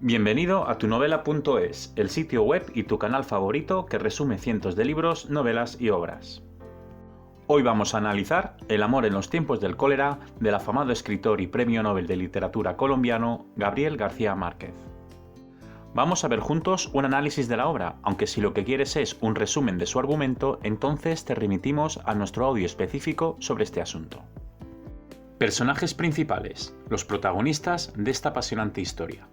Bienvenido a tunovela.es, el sitio web y tu canal favorito que resume cientos de libros, novelas y obras. Hoy vamos a analizar El amor en los tiempos del cólera del afamado escritor y premio Nobel de Literatura colombiano Gabriel García Márquez. Vamos a ver juntos un análisis de la obra, aunque si lo que quieres es un resumen de su argumento, entonces te remitimos a nuestro audio específico sobre este asunto. Personajes principales, los protagonistas de esta apasionante historia.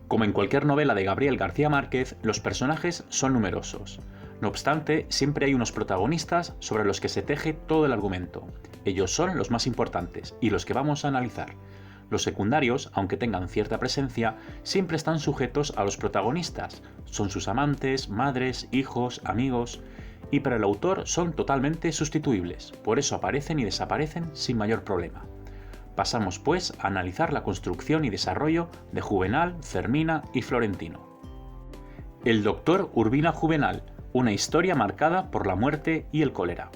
Como en cualquier novela de Gabriel García Márquez, los personajes son numerosos. No obstante, siempre hay unos protagonistas sobre los que se teje todo el argumento. Ellos son los más importantes y los que vamos a analizar. Los secundarios, aunque tengan cierta presencia, siempre están sujetos a los protagonistas. Son sus amantes, madres, hijos, amigos, y para el autor son totalmente sustituibles, por eso aparecen y desaparecen sin mayor problema. Pasamos pues a analizar la construcción y desarrollo de Juvenal, Fermina y Florentino. El doctor Urbina Juvenal, una historia marcada por la muerte y el cólera.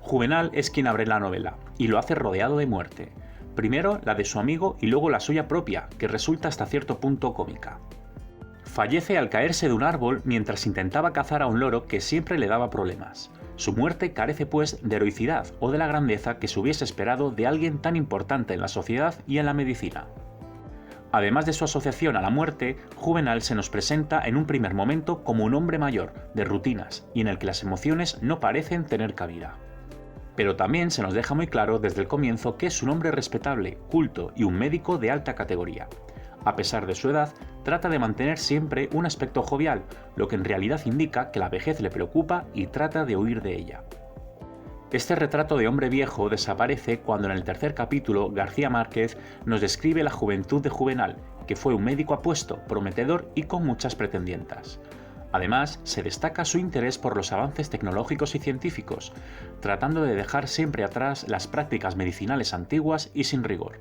Juvenal es quien abre la novela, y lo hace rodeado de muerte. Primero la de su amigo y luego la suya propia, que resulta hasta cierto punto cómica. Fallece al caerse de un árbol mientras intentaba cazar a un loro que siempre le daba problemas. Su muerte carece pues de heroicidad o de la grandeza que se hubiese esperado de alguien tan importante en la sociedad y en la medicina. Además de su asociación a la muerte, Juvenal se nos presenta en un primer momento como un hombre mayor, de rutinas, y en el que las emociones no parecen tener cabida. Pero también se nos deja muy claro desde el comienzo que es un hombre respetable, culto y un médico de alta categoría. A pesar de su edad, trata de mantener siempre un aspecto jovial, lo que en realidad indica que la vejez le preocupa y trata de huir de ella. Este retrato de hombre viejo desaparece cuando en el tercer capítulo García Márquez nos describe la juventud de Juvenal, que fue un médico apuesto, prometedor y con muchas pretendientas. Además, se destaca su interés por los avances tecnológicos y científicos, tratando de dejar siempre atrás las prácticas medicinales antiguas y sin rigor.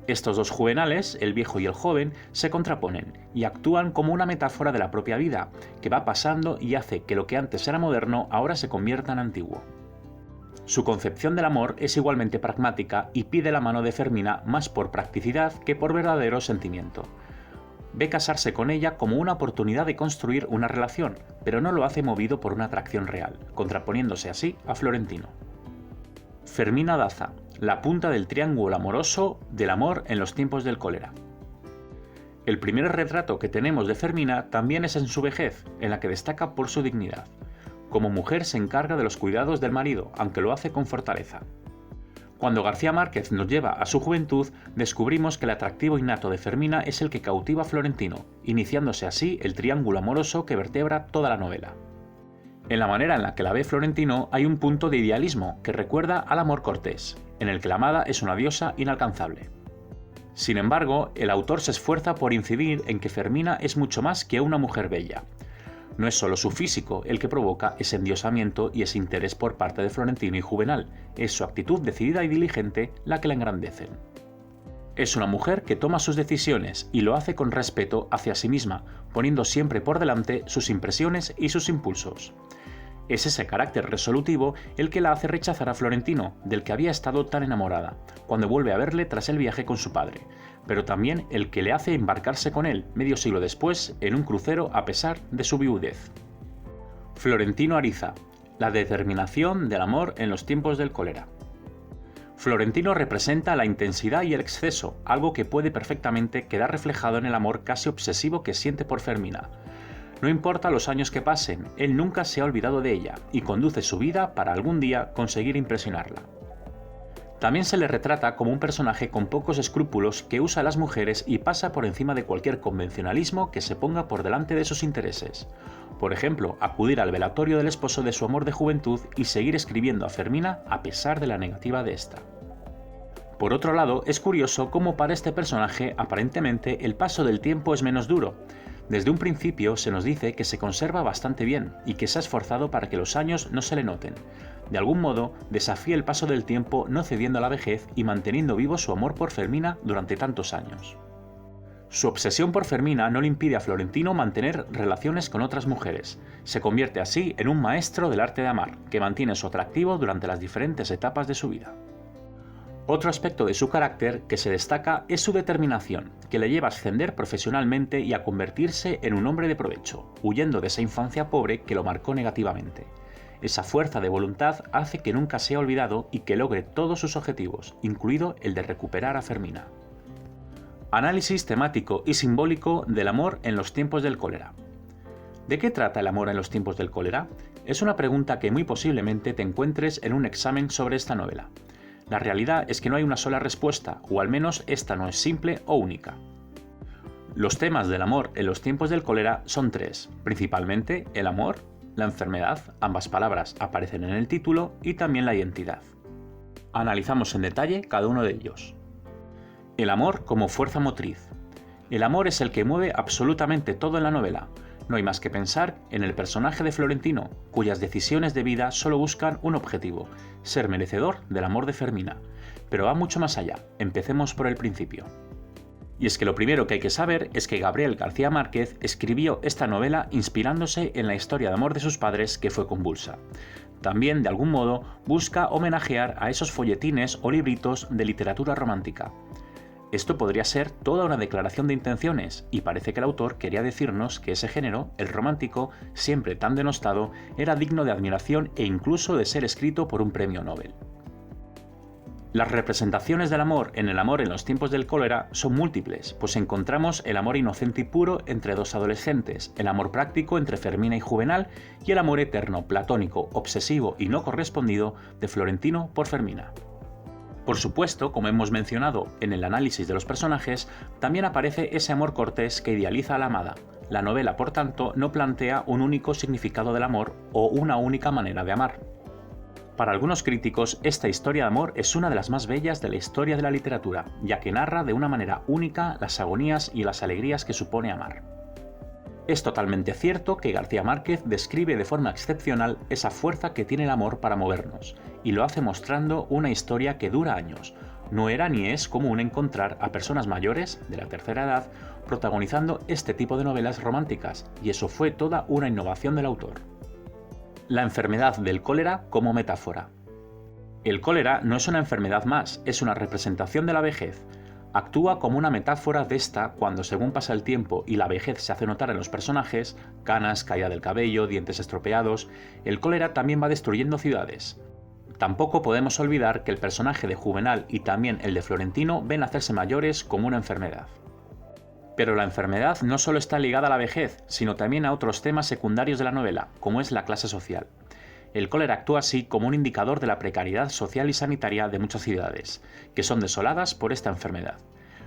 Estos dos Juvenales, el viejo y el joven, se contraponen y actúan como una metáfora de la propia vida, que va pasando y hace que lo que antes era moderno ahora se convierta en antiguo. Su concepción del amor es igualmente pragmática y pide la mano de Fermina más por practicidad que por verdadero sentimiento. Ve casarse con ella como una oportunidad de construir una relación, pero no lo hace movido por una atracción real, contraponiéndose así a Florentino. Fermina Daza, la punta del triángulo amoroso del amor en los tiempos del cólera. El primer retrato que tenemos de Fermina también es en su vejez, en la que destaca por su dignidad. Como mujer se encarga de los cuidados del marido, aunque lo hace con fortaleza. Cuando García Márquez nos lleva a su juventud, descubrimos que el atractivo innato de Fermina es el que cautiva a Florentino, iniciándose así el triángulo amoroso que vertebra toda la novela. En la manera en la que la ve Florentino hay un punto de idealismo que recuerda al amor cortés, en el que la amada es una diosa inalcanzable. Sin embargo, el autor se esfuerza por incidir en que Fermina es mucho más que una mujer bella. No es solo su físico el que provoca ese endiosamiento y ese interés por parte de Florentino y Juvenal, es su actitud decidida y diligente la que la engrandecen. Es una mujer que toma sus decisiones y lo hace con respeto hacia sí misma, poniendo siempre por delante sus impresiones y sus impulsos. Es ese carácter resolutivo el que la hace rechazar a Florentino, del que había estado tan enamorada, cuando vuelve a verle tras el viaje con su padre, pero también el que le hace embarcarse con él medio siglo después en un crucero a pesar de su viudez. Florentino Ariza, la determinación del amor en los tiempos del cólera. Florentino representa la intensidad y el exceso, algo que puede perfectamente quedar reflejado en el amor casi obsesivo que siente por Fermina. No importa los años que pasen, él nunca se ha olvidado de ella y conduce su vida para algún día conseguir impresionarla. También se le retrata como un personaje con pocos escrúpulos que usa a las mujeres y pasa por encima de cualquier convencionalismo que se ponga por delante de sus intereses. Por ejemplo, acudir al velatorio del esposo de su amor de juventud y seguir escribiendo a Fermina a pesar de la negativa de ésta. Por otro lado, es curioso cómo para este personaje aparentemente el paso del tiempo es menos duro. Desde un principio se nos dice que se conserva bastante bien y que se ha esforzado para que los años no se le noten. De algún modo, desafía el paso del tiempo no cediendo a la vejez y manteniendo vivo su amor por Fermina durante tantos años. Su obsesión por Fermina no le impide a Florentino mantener relaciones con otras mujeres. Se convierte así en un maestro del arte de amar, que mantiene su atractivo durante las diferentes etapas de su vida. Otro aspecto de su carácter que se destaca es su determinación, que le lleva a ascender profesionalmente y a convertirse en un hombre de provecho, huyendo de esa infancia pobre que lo marcó negativamente. Esa fuerza de voluntad hace que nunca sea olvidado y que logre todos sus objetivos, incluido el de recuperar a Fermina. Análisis temático y simbólico del amor en los tiempos del cólera. ¿De qué trata el amor en los tiempos del cólera? Es una pregunta que muy posiblemente te encuentres en un examen sobre esta novela. La realidad es que no hay una sola respuesta, o al menos esta no es simple o única. Los temas del amor en los tiempos del cólera son tres, principalmente el amor, la enfermedad, ambas palabras aparecen en el título, y también la identidad. Analizamos en detalle cada uno de ellos. El amor como fuerza motriz. El amor es el que mueve absolutamente todo en la novela. No hay más que pensar en el personaje de Florentino, cuyas decisiones de vida solo buscan un objetivo, ser merecedor del amor de Fermina. Pero va mucho más allá, empecemos por el principio. Y es que lo primero que hay que saber es que Gabriel García Márquez escribió esta novela inspirándose en la historia de amor de sus padres, que fue convulsa. También, de algún modo, busca homenajear a esos folletines o libritos de literatura romántica. Esto podría ser toda una declaración de intenciones, y parece que el autor quería decirnos que ese género, el romántico, siempre tan denostado, era digno de admiración e incluso de ser escrito por un premio Nobel. Las representaciones del amor en El amor en los tiempos del cólera son múltiples, pues encontramos el amor inocente y puro entre dos adolescentes, el amor práctico entre Fermina y Juvenal, y el amor eterno, platónico, obsesivo y no correspondido de Florentino por Fermina. Por supuesto, como hemos mencionado en el análisis de los personajes, también aparece ese amor cortés que idealiza a la amada. La novela, por tanto, no plantea un único significado del amor o una única manera de amar. Para algunos críticos, esta historia de amor es una de las más bellas de la historia de la literatura, ya que narra de una manera única las agonías y las alegrías que supone amar. Es totalmente cierto que García Márquez describe de forma excepcional esa fuerza que tiene el amor para movernos, y lo hace mostrando una historia que dura años. No era ni es común encontrar a personas mayores, de la tercera edad, protagonizando este tipo de novelas románticas, y eso fue toda una innovación del autor. La enfermedad del cólera como metáfora. El cólera no es una enfermedad más, es una representación de la vejez. Actúa como una metáfora de esta cuando, según pasa el tiempo y la vejez se hace notar en los personajes, canas, caída del cabello, dientes estropeados, el cólera también va destruyendo ciudades. Tampoco podemos olvidar que el personaje de Juvenal y también el de Florentino ven hacerse mayores como una enfermedad. Pero la enfermedad no solo está ligada a la vejez, sino también a otros temas secundarios de la novela, como es la clase social. El cólera actúa así como un indicador de la precariedad social y sanitaria de muchas ciudades, que son desoladas por esta enfermedad.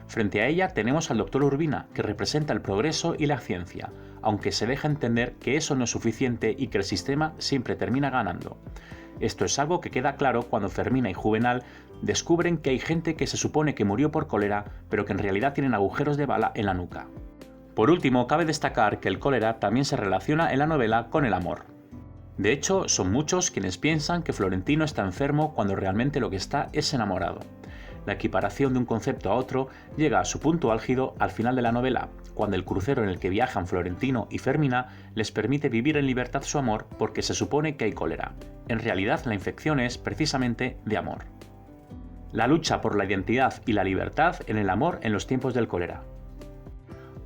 Frente a ella tenemos al doctor Urbina, que representa el progreso y la ciencia, aunque se deja entender que eso no es suficiente y que el sistema siempre termina ganando. Esto es algo que queda claro cuando Fermina y Juvenal descubren que hay gente que se supone que murió por cólera, pero que en realidad tienen agujeros de bala en la nuca. Por último, cabe destacar que el cólera también se relaciona en la novela con el amor. De hecho, son muchos quienes piensan que Florentino está enfermo cuando realmente lo que está es enamorado. La equiparación de un concepto a otro llega a su punto álgido al final de la novela, cuando el crucero en el que viajan Florentino y Fermina les permite vivir en libertad su amor porque se supone que hay cólera. En realidad, la infección es precisamente de amor. La lucha por la identidad y la libertad en el amor en los tiempos del cólera.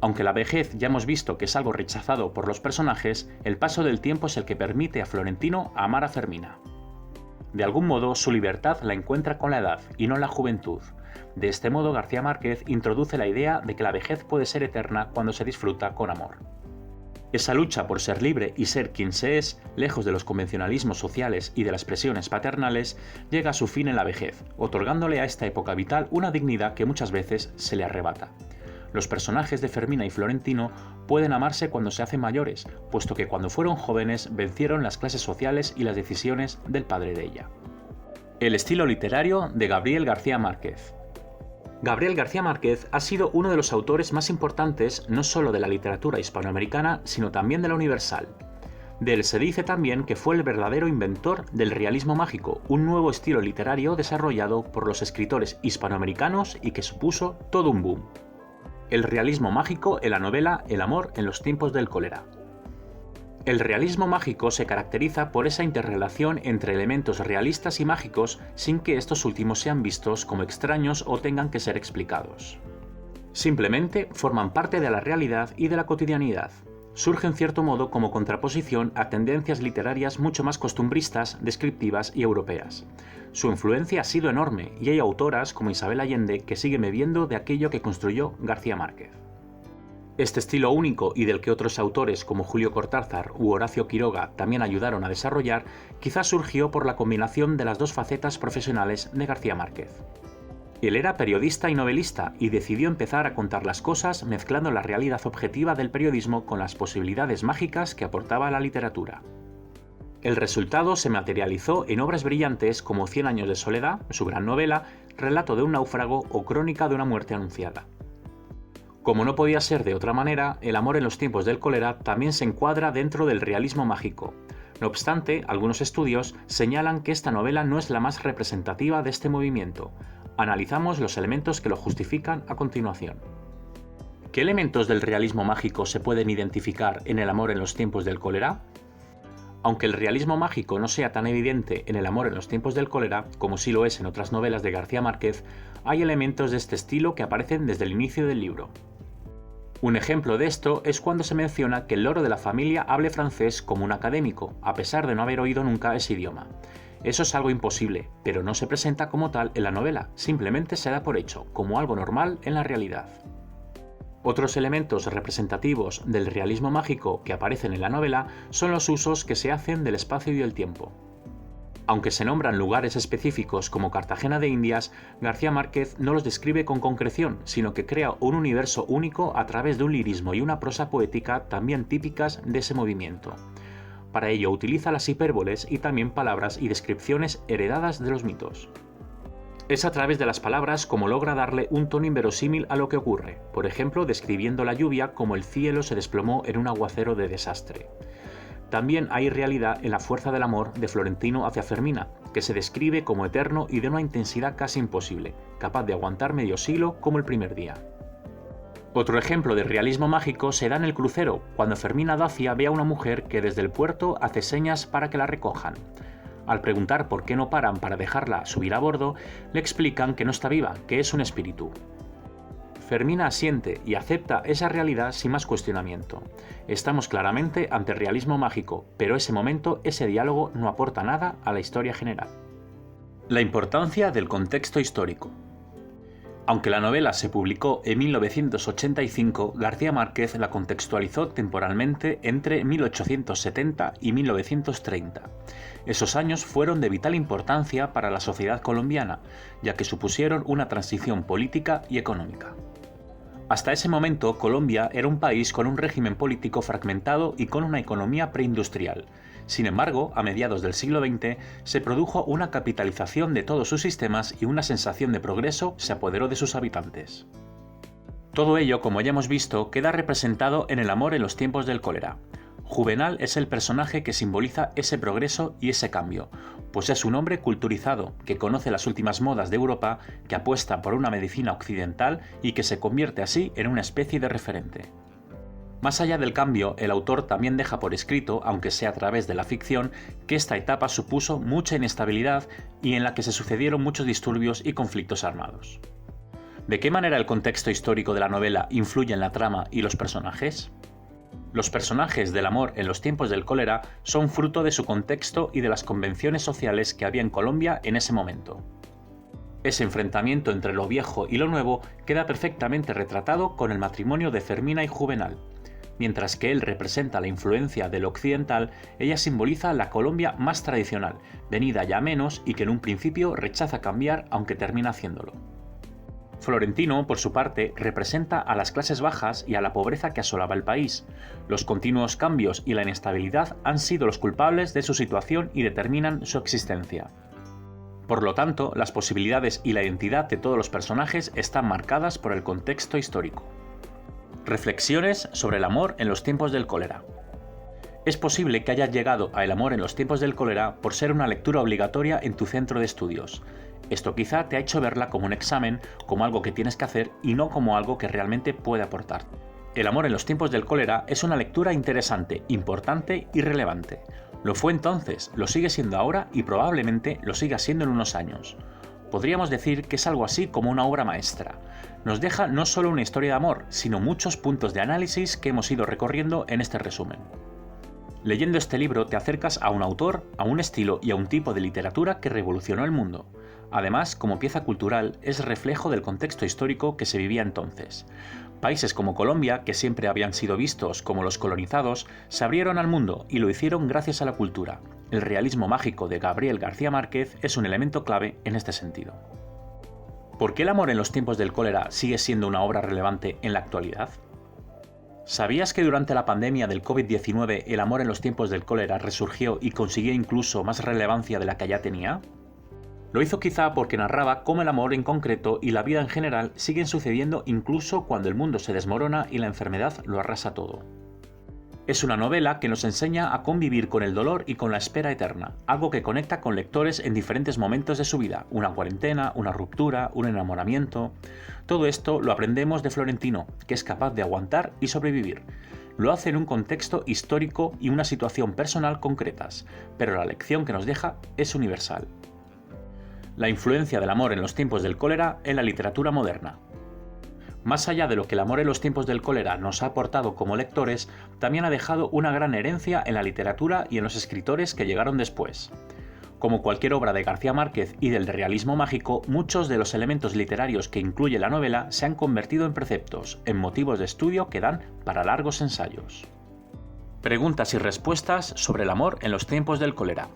Aunque la vejez ya hemos visto que es algo rechazado por los personajes, el paso del tiempo es el que permite a Florentino amar a Fermina. De algún modo, su libertad la encuentra con la edad y no la juventud. De este modo, García Márquez introduce la idea de que la vejez puede ser eterna cuando se disfruta con amor. Esa lucha por ser libre y ser quien se es, lejos de los convencionalismos sociales y de las presiones paternales, llega a su fin en la vejez, otorgándole a esta época vital una dignidad que muchas veces se le arrebata. Los personajes de Fermina y Florentino pueden amarse cuando se hacen mayores, puesto que cuando fueron jóvenes vencieron las clases sociales y las decisiones del padre de ella. El estilo literario de Gabriel García Márquez. Gabriel García Márquez ha sido uno de los autores más importantes no solo de la literatura hispanoamericana, sino también de la universal. De él se dice también que fue el verdadero inventor del realismo mágico, un nuevo estilo literario desarrollado por los escritores hispanoamericanos y que supuso todo un boom. El realismo mágico en la novela El amor en los tiempos del cólera. El realismo mágico se caracteriza por esa interrelación entre elementos realistas y mágicos sin que estos últimos sean vistos como extraños o tengan que ser explicados. Simplemente forman parte de la realidad y de la cotidianidad. Surge en cierto modo como contraposición a tendencias literarias mucho más costumbristas, descriptivas y europeas. Su influencia ha sido enorme y hay autoras como Isabel Allende que siguen bebiendo de aquello que construyó García Márquez. Este estilo único y del que otros autores como Julio Cortázar u Horacio Quiroga también ayudaron a desarrollar, quizás surgió por la combinación de las dos facetas profesionales de García Márquez. Él era periodista y novelista y decidió empezar a contar las cosas mezclando la realidad objetiva del periodismo con las posibilidades mágicas que aportaba la literatura. El resultado se materializó en obras brillantes como Cien años de soledad, su gran novela, Relato de un náufrago o Crónica de una muerte anunciada. Como no podía ser de otra manera, El amor en los tiempos del cólera también se encuadra dentro del realismo mágico. No obstante, algunos estudios señalan que esta novela no es la más representativa de este movimiento. Analizamos los elementos que lo justifican a continuación. ¿Qué elementos del realismo mágico se pueden identificar en El amor en los tiempos del cólera? Aunque el realismo mágico no sea tan evidente en El amor en los tiempos del cólera, como sí lo es en otras novelas de García Márquez, hay elementos de este estilo que aparecen desde el inicio del libro. Un ejemplo de esto es cuando se menciona que el loro de la familia hable francés como un académico, a pesar de no haber oído nunca ese idioma. Eso es algo imposible, pero no se presenta como tal en la novela, simplemente se da por hecho, como algo normal en la realidad. Otros elementos representativos del realismo mágico que aparecen en la novela son los usos que se hacen del espacio y del tiempo. Aunque se nombran lugares específicos como Cartagena de Indias, García Márquez no los describe con concreción, sino que crea un universo único a través de un lirismo y una prosa poética también típicas de ese movimiento. Para ello utiliza las hipérboles y también palabras y descripciones heredadas de los mitos. Es a través de las palabras como logra darle un tono inverosímil a lo que ocurre, por ejemplo describiendo la lluvia como el cielo se desplomó en un aguacero de desastre. También hay realidad en la fuerza del amor de Florentino hacia Fermina, que se describe como eterno y de una intensidad casi imposible, capaz de aguantar medio siglo como el primer día. Otro ejemplo de realismo mágico se da en el crucero, cuando Fermina Dacia ve a una mujer que desde el puerto hace señas para que la recojan. Al preguntar por qué no paran para dejarla subir a bordo, le explican que no está viva, que es un espíritu. Fermina asiente y acepta esa realidad sin más cuestionamiento. Estamos claramente ante realismo mágico, pero ese momento, ese diálogo no aporta nada a la historia general. La importancia del contexto histórico. Aunque la novela se publicó en 1985, García Márquez la contextualizó temporalmente entre 1870 y 1930. Esos años fueron de vital importancia para la sociedad colombiana, ya que supusieron una transición política y económica. Hasta ese momento, Colombia era un país con un régimen político fragmentado y con una economía preindustrial. Sin embargo, a mediados del siglo XX se produjo una capitalización de todos sus sistemas y una sensación de progreso se apoderó de sus habitantes. Todo ello, como ya hemos visto, queda representado en El amor en los tiempos del cólera. Juvenal es el personaje que simboliza ese progreso y ese cambio, pues es un hombre culturizado, que conoce las últimas modas de Europa, que apuesta por una medicina occidental y que se convierte así en una especie de referente. Más allá del cambio, el autor también deja por escrito, aunque sea a través de la ficción, que esta etapa supuso mucha inestabilidad y en la que se sucedieron muchos disturbios y conflictos armados. ¿De qué manera el contexto histórico de la novela influye en la trama y los personajes? Los personajes del amor en los tiempos del cólera son fruto de su contexto y de las convenciones sociales que había en Colombia en ese momento. Ese enfrentamiento entre lo viejo y lo nuevo queda perfectamente retratado con el matrimonio de Fermina y Juvenal. Mientras que él representa la influencia de lo occidental, ella simboliza la Colombia más tradicional, venida ya menos y que en un principio rechaza cambiar aunque termina haciéndolo. Florentino, por su parte, representa a las clases bajas y a la pobreza que asolaba el país. Los continuos cambios y la inestabilidad han sido los culpables de su situación y determinan su existencia. Por lo tanto, las posibilidades y la identidad de todos los personajes están marcadas por el contexto histórico. Reflexiones sobre el amor en los tiempos del cólera. Es posible que hayas llegado a El amor en los tiempos del cólera por ser una lectura obligatoria en tu centro de estudios. Esto quizá te ha hecho verla como un examen, como algo que tienes que hacer y no como algo que realmente puede aportar. El amor en los tiempos del cólera es una lectura interesante, importante y relevante. Lo fue entonces, lo sigue siendo ahora y probablemente lo siga siendo en unos años. Podríamos decir que es algo así como una obra maestra. Nos deja no solo una historia de amor, sino muchos puntos de análisis que hemos ido recorriendo en este resumen. Leyendo este libro te acercas a un autor, a un estilo y a un tipo de literatura que revolucionó el mundo. Además, como pieza cultural, es reflejo del contexto histórico que se vivía entonces. Países como Colombia, que siempre habían sido vistos como los colonizados, se abrieron al mundo y lo hicieron gracias a la cultura. El realismo mágico de Gabriel García Márquez es un elemento clave en este sentido. ¿Por qué el amor en los tiempos del cólera sigue siendo una obra relevante en la actualidad? ¿Sabías que durante la pandemia del COVID-19 el amor en los tiempos del cólera resurgió y consiguió incluso más relevancia de la que ya tenía? Lo hizo quizá porque narraba cómo el amor en concreto y la vida en general siguen sucediendo incluso cuando el mundo se desmorona y la enfermedad lo arrasa todo. Es una novela que nos enseña a convivir con el dolor y con la espera eterna, algo que conecta con lectores en diferentes momentos de su vida, una cuarentena, una ruptura, un enamoramiento. Todo esto lo aprendemos de Florentino, que es capaz de aguantar y sobrevivir. Lo hace en un contexto histórico y una situación personal concretas, pero la lección que nos deja es universal. La influencia del amor en los tiempos del cólera en la literatura moderna. Más allá de lo que el amor en los tiempos del cólera nos ha aportado como lectores, también ha dejado una gran herencia en la literatura y en los escritores que llegaron después. Como cualquier obra de García Márquez y del realismo mágico, muchos de los elementos literarios que incluye la novela se han convertido en preceptos, en motivos de estudio que dan para largos ensayos. Preguntas y respuestas sobre el amor en los tiempos del cólera.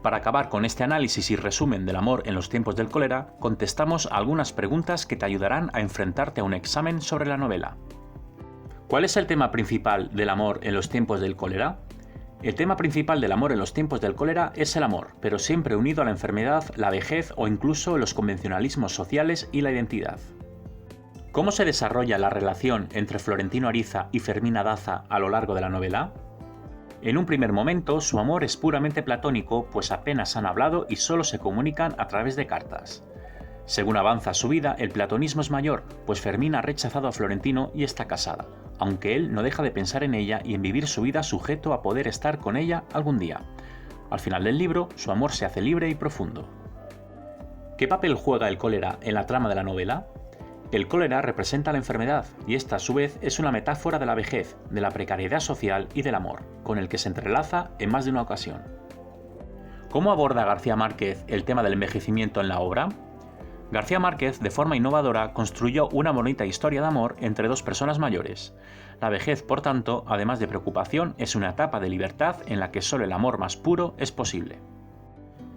Para acabar con este análisis y resumen del amor en los tiempos del cólera, contestamos algunas preguntas que te ayudarán a enfrentarte a un examen sobre la novela. ¿Cuál es el tema principal del amor en los tiempos del cólera? El tema principal del amor en los tiempos del cólera es el amor, pero siempre unido a la enfermedad, la vejez o incluso los convencionalismos sociales y la identidad. ¿Cómo se desarrolla la relación entre Florentino Ariza y Fermina Daza a lo largo de la novela? En un primer momento, su amor es puramente platónico, pues apenas han hablado y solo se comunican a través de cartas. Según avanza su vida, el platonismo es mayor, pues Fermina ha rechazado a Florentino y está casada, aunque él no deja de pensar en ella y en vivir su vida sujeto a poder estar con ella algún día. Al final del libro, su amor se hace libre y profundo. ¿Qué papel juega el cólera en la trama de la novela? El cólera representa la enfermedad y esta a su vez es una metáfora de la vejez, de la precariedad social y del amor, con el que se entrelaza en más de una ocasión. ¿Cómo aborda García Márquez el tema del envejecimiento en la obra? García Márquez, de forma innovadora, construyó una bonita historia de amor entre dos personas mayores. La vejez, por tanto, además de preocupación, es una etapa de libertad en la que solo el amor más puro es posible.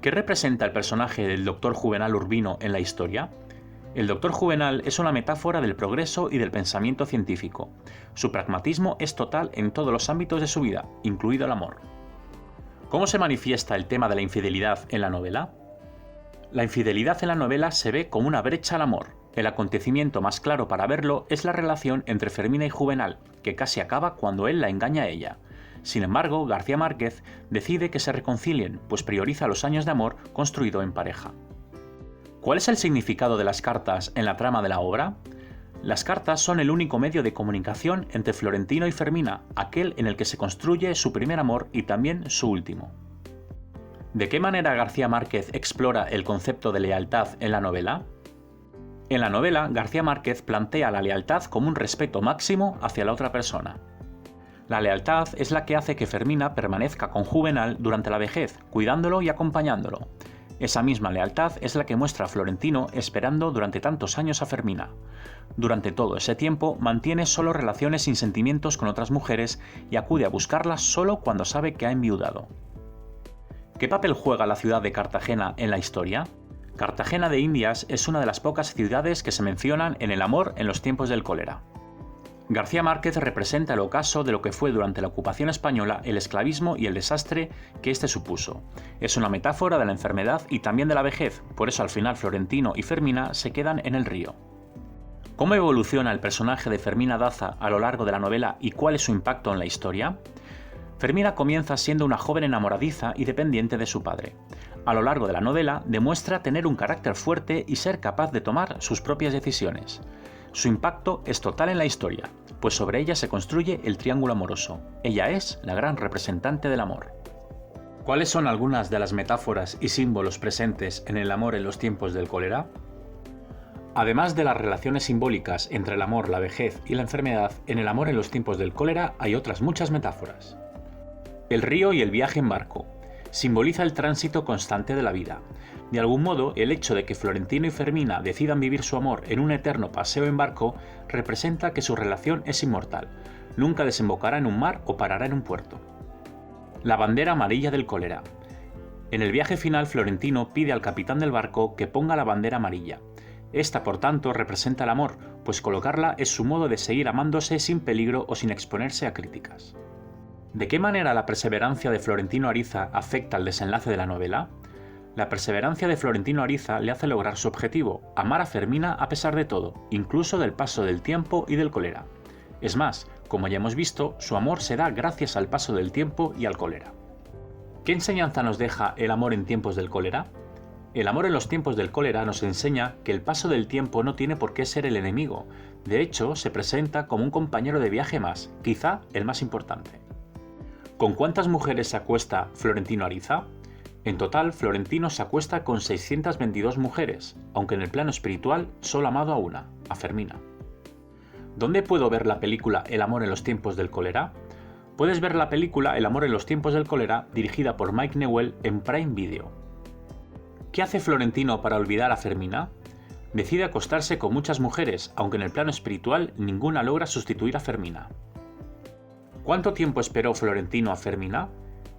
¿Qué representa el personaje del Dr. Juvenal Urbino en la historia? El Dr. Juvenal es una metáfora del progreso y del pensamiento científico. Su pragmatismo es total en todos los ámbitos de su vida, incluido el amor. ¿Cómo se manifiesta el tema de la infidelidad en la novela? La infidelidad en la novela se ve como una brecha al amor. El acontecimiento más claro para verlo es la relación entre Fermina y Juvenal, que casi acaba cuando él la engaña a ella. Sin embargo, García Márquez decide que se reconcilien, pues prioriza los años de amor construido en pareja. ¿Cuál es el significado de las cartas en la trama de la obra? Las cartas son el único medio de comunicación entre Florentino y Fermina, aquel en el que se construye su primer amor y también su último. ¿De qué manera García Márquez explora el concepto de lealtad en la novela? En la novela, García Márquez plantea la lealtad como un respeto máximo hacia la otra persona. La lealtad es la que hace que Fermina permanezca con Juvenal durante la vejez, cuidándolo y acompañándolo. Esa misma lealtad es la que muestra Florentino esperando durante tantos años a Fermina. Durante todo ese tiempo mantiene solo relaciones sin sentimientos con otras mujeres y acude a buscarlas solo cuando sabe que ha enviudado. ¿Qué papel juega la ciudad de Cartagena en la historia? Cartagena de Indias es una de las pocas ciudades que se mencionan en el amor en los tiempos del cólera. García Márquez representa el ocaso de lo que fue durante la ocupación española el esclavismo y el desastre que éste supuso. Es una metáfora de la enfermedad y también de la vejez, por eso al final Florentino y Fermina se quedan en el río. ¿Cómo evoluciona el personaje de Fermina Daza a lo largo de la novela y cuál es su impacto en la historia? Fermina comienza siendo una joven enamoradiza y dependiente de su padre. A lo largo de la novela demuestra tener un carácter fuerte y ser capaz de tomar sus propias decisiones. Su impacto es total en la historia, pues sobre ella se construye el triángulo amoroso. Ella es la gran representante del amor. ¿Cuáles son algunas de las metáforas y símbolos presentes en el amor en los tiempos del cólera? Además de las relaciones simbólicas entre el amor, la vejez y la enfermedad, en el amor en los tiempos del cólera hay otras muchas metáforas. El río y el viaje en barco. Simboliza el tránsito constante de la vida. De algún modo, el hecho de que Florentino y Fermina decidan vivir su amor en un eterno paseo en barco representa que su relación es inmortal. Nunca desembocará en un mar o parará en un puerto. La bandera amarilla del cólera. En el viaje final, Florentino pide al capitán del barco que ponga la bandera amarilla. Esta, por tanto, representa el amor, pues colocarla es su modo de seguir amándose sin peligro o sin exponerse a críticas. ¿De qué manera la perseverancia de Florentino Ariza afecta al desenlace de la novela? La perseverancia de Florentino Ariza le hace lograr su objetivo, amar a Fermina a pesar de todo, incluso del paso del tiempo y del cólera. Es más, como ya hemos visto, su amor se da gracias al paso del tiempo y al cólera. ¿Qué enseñanza nos deja el amor en tiempos del cólera? El amor en los tiempos del cólera nos enseña que el paso del tiempo no tiene por qué ser el enemigo. De hecho, se presenta como un compañero de viaje más, quizá el más importante. ¿Con cuántas mujeres se acuesta Florentino Ariza? En total, Florentino se acuesta con 622 mujeres, aunque en el plano espiritual solo ha amado a una, a Fermina. ¿Dónde puedo ver la película El amor en los tiempos del cólera? Puedes ver la película El amor en los tiempos del cólera, dirigida por Mike Newell, en Prime Video. ¿Qué hace Florentino para olvidar a Fermina? Decide acostarse con muchas mujeres, aunque en el plano espiritual ninguna logra sustituir a Fermina. ¿Cuánto tiempo esperó Florentino a Fermina?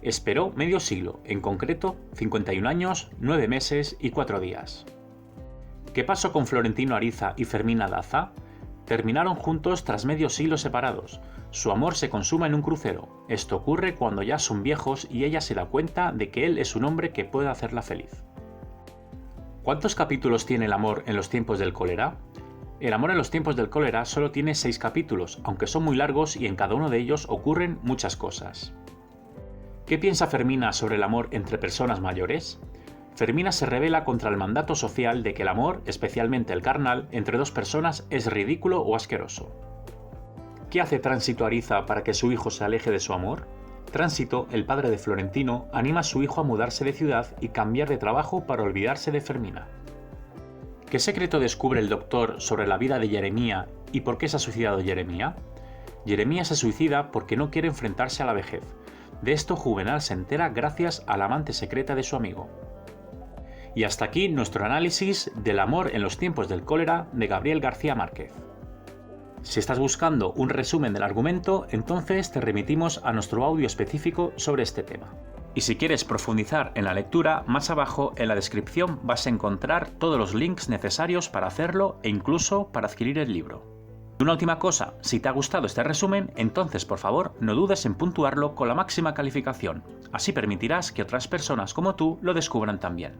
Esperó medio siglo, en concreto 51 años, 9 meses y 4 días. ¿Qué pasó con Florentino Ariza y Fermina Daza? Terminaron juntos tras medio siglo separados. Su amor se consuma en un crucero. Esto ocurre cuando ya son viejos y ella se da cuenta de que él es un hombre que puede hacerla feliz. ¿Cuántos capítulos tiene el amor en los tiempos del cólera? El amor en los tiempos del cólera solo tiene 6 capítulos, aunque son muy largos y en cada uno de ellos ocurren muchas cosas. ¿Qué piensa Fermina sobre el amor entre personas mayores? Fermina se rebela contra el mandato social de que el amor, especialmente el carnal, entre dos personas es ridículo o asqueroso. ¿Qué hace Tránsito Ariza para que su hijo se aleje de su amor? Tránsito, el padre de Florentino, anima a su hijo a mudarse de ciudad y cambiar de trabajo para olvidarse de Fermina. ¿Qué secreto descubre el doctor sobre la vida de Jeremía y por qué se ha suicidado Jeremía? Jeremía se suicida porque no quiere enfrentarse a la vejez. De esto Juvenal se entera gracias a la amante secreta de su amigo. Y hasta aquí nuestro análisis del amor en los tiempos del cólera de Gabriel García Márquez. Si estás buscando un resumen del argumento, entonces te remitimos a nuestro audio específico sobre este tema. Y si quieres profundizar en la lectura, más abajo en la descripción vas a encontrar todos los links necesarios para hacerlo e incluso para adquirir el libro. Y una última cosa, si te ha gustado este resumen, entonces por favor no dudes en puntuarlo con la máxima calificación. Así permitirás que otras personas como tú lo descubran también.